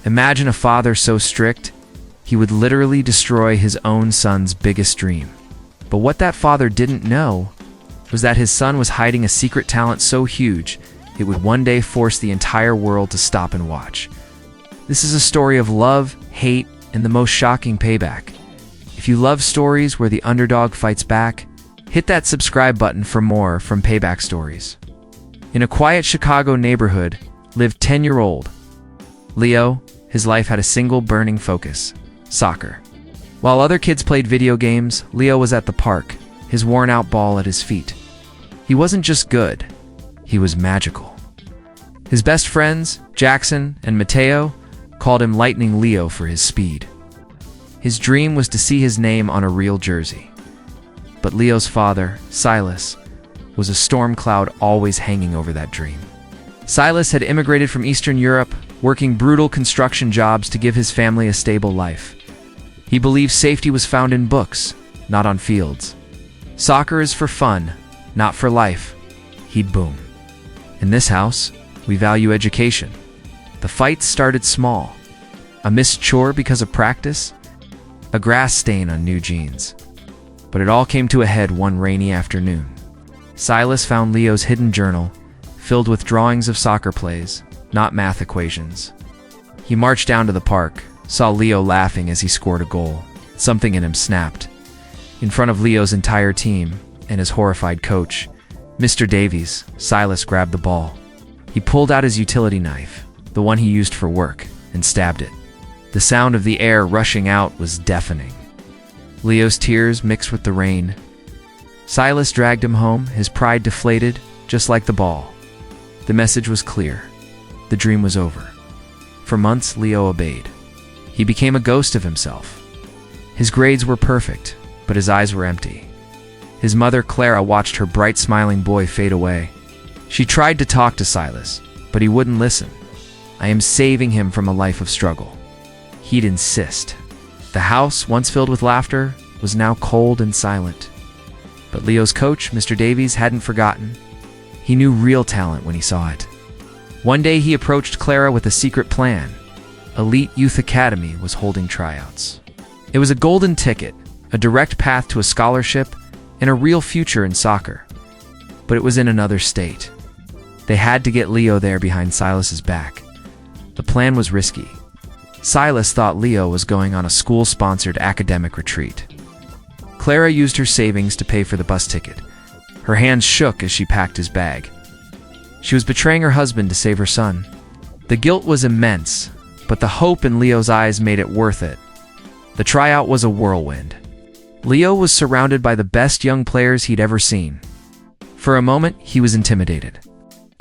Imagine a father so strict, he would literally destroy his own son's biggest dream. But what that father didn't know was that his son was hiding a secret talent so huge, it would one day force the entire world to stop and watch. This is a story of love, hate, and the most shocking payback. If you love stories where the underdog fights back, hit that subscribe button for more from Payback Stories. In a quiet Chicago neighborhood lived 10-year-old Leo. His life had a single burning focus: soccer. While other kids played video games, Leo was at the park, his worn-out ball at his feet. He wasn't just good, he was magical. His best friends, Jackson and Mateo, called him Lightning Leo for his speed. His dream was to see his name on a real jersey. But Leo's father, Silas, was a storm cloud always hanging over that dream. Silas had immigrated from Eastern Europe, working brutal construction jobs to give his family a stable life. He believed safety was found in books, not on fields. Soccer is for fun, not for life, he'd boom. In this house, we value education. The fights started small. A missed chore because of practice, a grass stain on new jeans. But it all came to a head one rainy afternoon. Silas found Leo's hidden journal, filled with drawings of soccer plays, not math equations. He marched down to the park, saw Leo laughing as he scored a goal. Something in him snapped. In front of Leo's entire team and his horrified coach, Mr. Davies, Silas grabbed the ball. He pulled out his utility knife, the one he used for work, and stabbed it. The sound of the air rushing out was deafening. Leo's tears mixed with the rain. Silas dragged him home, his pride deflated, just like the ball. The message was clear. The dream was over. For months, Leo obeyed. He became a ghost of himself. His grades were perfect, but his eyes were empty. His mother, Clara, watched her bright, smiling boy fade away. She tried to talk to Silas, but he wouldn't listen. I am saving him from a life of struggle. He'd insist. The house, once filled with laughter, was now cold and silent. But Leo's coach, Mr. Davies, hadn't forgotten. He knew real talent when he saw it. One day he approached Clara with a secret plan. Elite Youth Academy was holding tryouts. It was a golden ticket, a direct path to a scholarship, and a real future in soccer. But it was in another state. They had to get Leo there behind Silas's back. The plan was risky. Silas thought Leo was going on a school-sponsored academic retreat. Clara used her savings to pay for the bus ticket. Her hands shook as she packed his bag. She was betraying her husband to save her son. The guilt was immense, but the hope in Leo's eyes made it worth it. The tryout was a whirlwind. Leo was surrounded by the best young players he'd ever seen. For a moment, he was intimidated.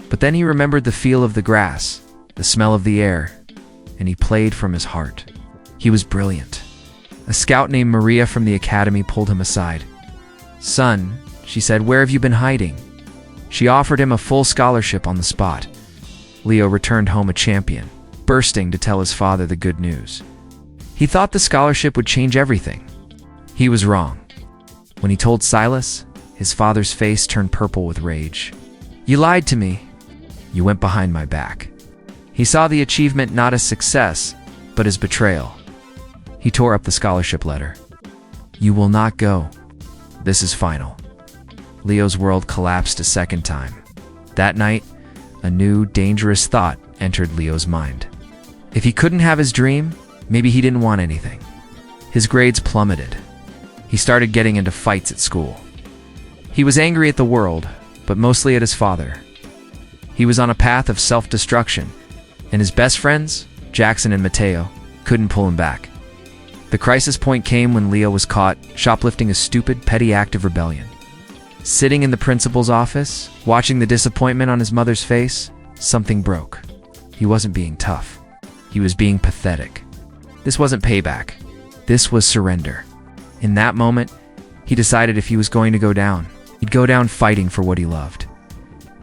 But then he remembered the feel of the grass, the smell of the air, and he played from his heart. He was brilliant. A scout named Maria from the academy pulled him aside. "Son," she said, "where have you been hiding?" She offered him a full scholarship on the spot. Leo returned home a champion, bursting to tell his father the good news. He thought the scholarship would change everything. He was wrong. When he told Silas, his father's face turned purple with rage. "You lied to me. You went behind my back." He saw the achievement not as success, but as betrayal. He tore up the scholarship letter. "You will not go. This is final." Leo's world collapsed a second time. That night, a new, dangerous thought entered Leo's mind. If he couldn't have his dream, maybe he didn't want anything. His grades plummeted. He started getting into fights at school. He was angry at the world, but mostly at his father. He was on a path of self-destruction, and his best friends, Jackson and Mateo, couldn't pull him back. The crisis point came when Leo was caught shoplifting a stupid, petty act of rebellion. Sitting in the principal's office, watching the disappointment on his mother's face, something broke. He wasn't being tough. He was being pathetic. This wasn't payback. This was surrender. In that moment, he decided if he was going to go down, he'd go down fighting for what he loved.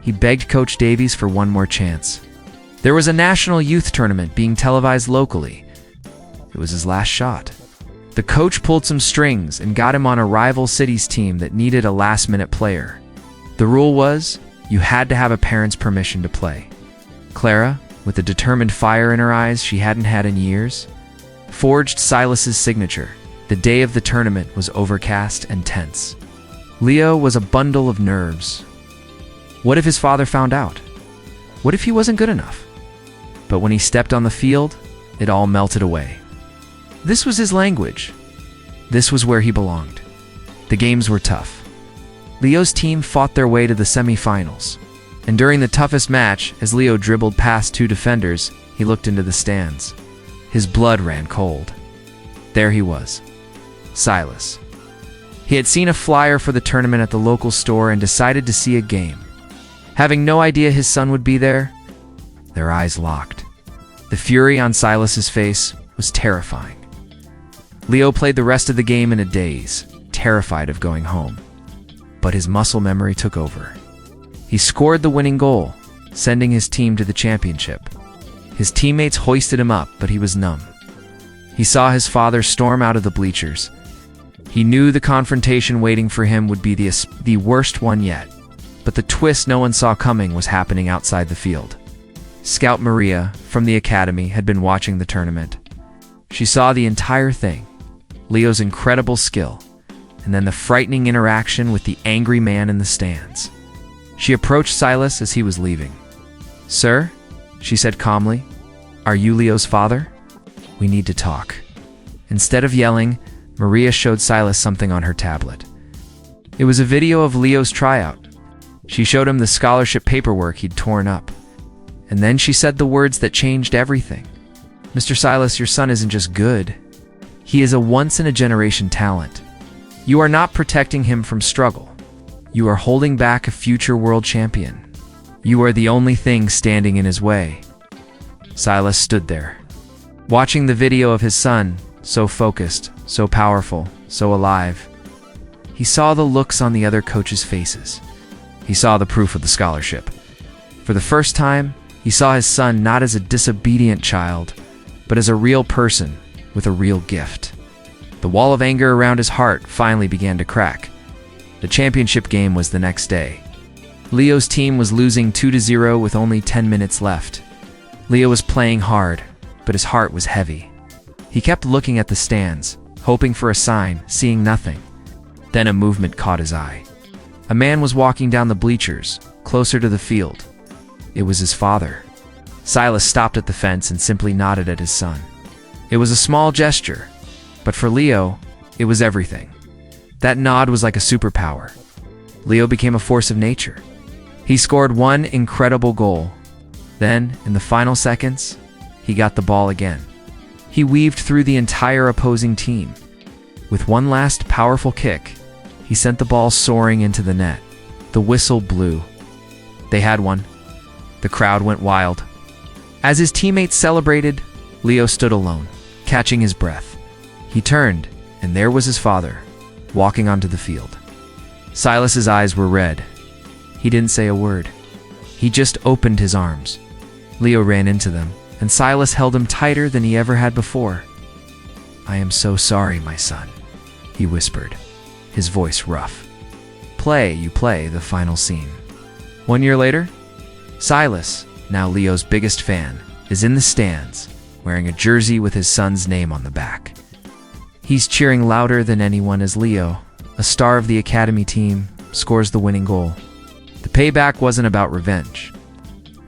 He begged Coach Davies for one more chance. There was a national youth tournament being televised locally. It was his last shot. The coach pulled some strings and got him on a rival city's team that needed a last-minute player. The rule was, you had to have a parent's permission to play. Clara, with a determined fire in her eyes she hadn't had in years, forged Silas's signature. The day of the tournament was overcast and tense. Leo was a bundle of nerves. What if his father found out? What if he wasn't good enough? But when he stepped on the field, it all melted away. This was his language. This was where he belonged. The games were tough. Leo's team fought their way to the semi-finals. And during the toughest match, as Leo dribbled past two defenders, he looked into the stands. His blood ran cold. There he was, Silas. He had seen a flyer for the tournament at the local store and decided to see a game. Having no idea his son would be there, their eyes locked. The fury on Silas's face was terrifying. Leo played the rest of the game in a daze, terrified of going home. But his muscle memory took over. He scored the winning goal, sending his team to the championship. His teammates hoisted him up, but he was numb. He saw his father storm out of the bleachers. He knew the confrontation waiting for him would be the worst one yet. But the twist no one saw coming was happening outside the field. Scout Maria, from the academy, had been watching the tournament. She saw the entire thing, Leo's incredible skill, and then the frightening interaction with the angry man in the stands. She approached Silas as he was leaving. "Sir," she said calmly, "are you Leo's father? We need to talk." Instead of yelling, Maria showed Silas something on her tablet. It was a video of Leo's tryout. She showed him the scholarship paperwork he'd torn up. And then she said the words that changed everything. "Mr. Silas, your son isn't just good. He is a once-in-a-generation talent. You are not protecting him from struggle. You are holding back a future world champion. You are the only thing standing in his way." Silas stood there, watching the video of his son, so focused, so powerful, so alive. He saw the looks on the other coaches' faces. He saw the proof of the scholarship. For the first time, he saw his son not as a disobedient child, but as a real person with a real gift. The wall of anger around his heart finally began to crack. The championship game was the next day. Leo's team was losing 2-0 with only 10 minutes left. Leo was playing hard, but his heart was heavy. He kept looking at the stands, hoping for a sign, seeing nothing. Then a movement caught his eye. A man was walking down the bleachers, closer to the field. It was his father. Silas stopped at the fence and simply nodded at his son. It was a small gesture, but for Leo, it was everything. That nod was like a superpower. Leo became a force of nature. He scored one incredible goal. Then, in the final seconds, he got the ball again. He weaved through the entire opposing team. With one last powerful kick, he sent the ball soaring into the net. The whistle blew. They had one. The crowd went wild. As his teammates celebrated, Leo stood alone, catching his breath. He turned, and there was his father, walking onto the field. Silas's eyes were red. He didn't say a word. He just opened his arms. Leo ran into them, and Silas held him tighter than he ever had before. "I am so sorry, my son," he whispered, his voice rough. You play the final scene. 1 year later, Silas, now Leo's biggest fan, is in the stands, wearing a jersey with his son's name on the back. He's cheering louder than anyone as Leo, a star of the academy team, scores the winning goal. The payback wasn't about revenge.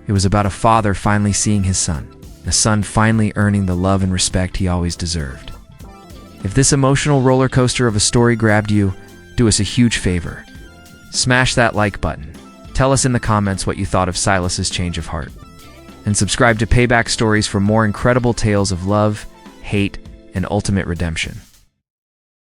It was about a father finally seeing his son, a son finally earning the love and respect he always deserved. If this emotional roller coaster of a story grabbed you, do us a huge favor. Smash that like button. Tell us in the comments what you thought of Silas's change of heart. And subscribe to Payback Stories for more incredible tales of love, hate, and ultimate redemption.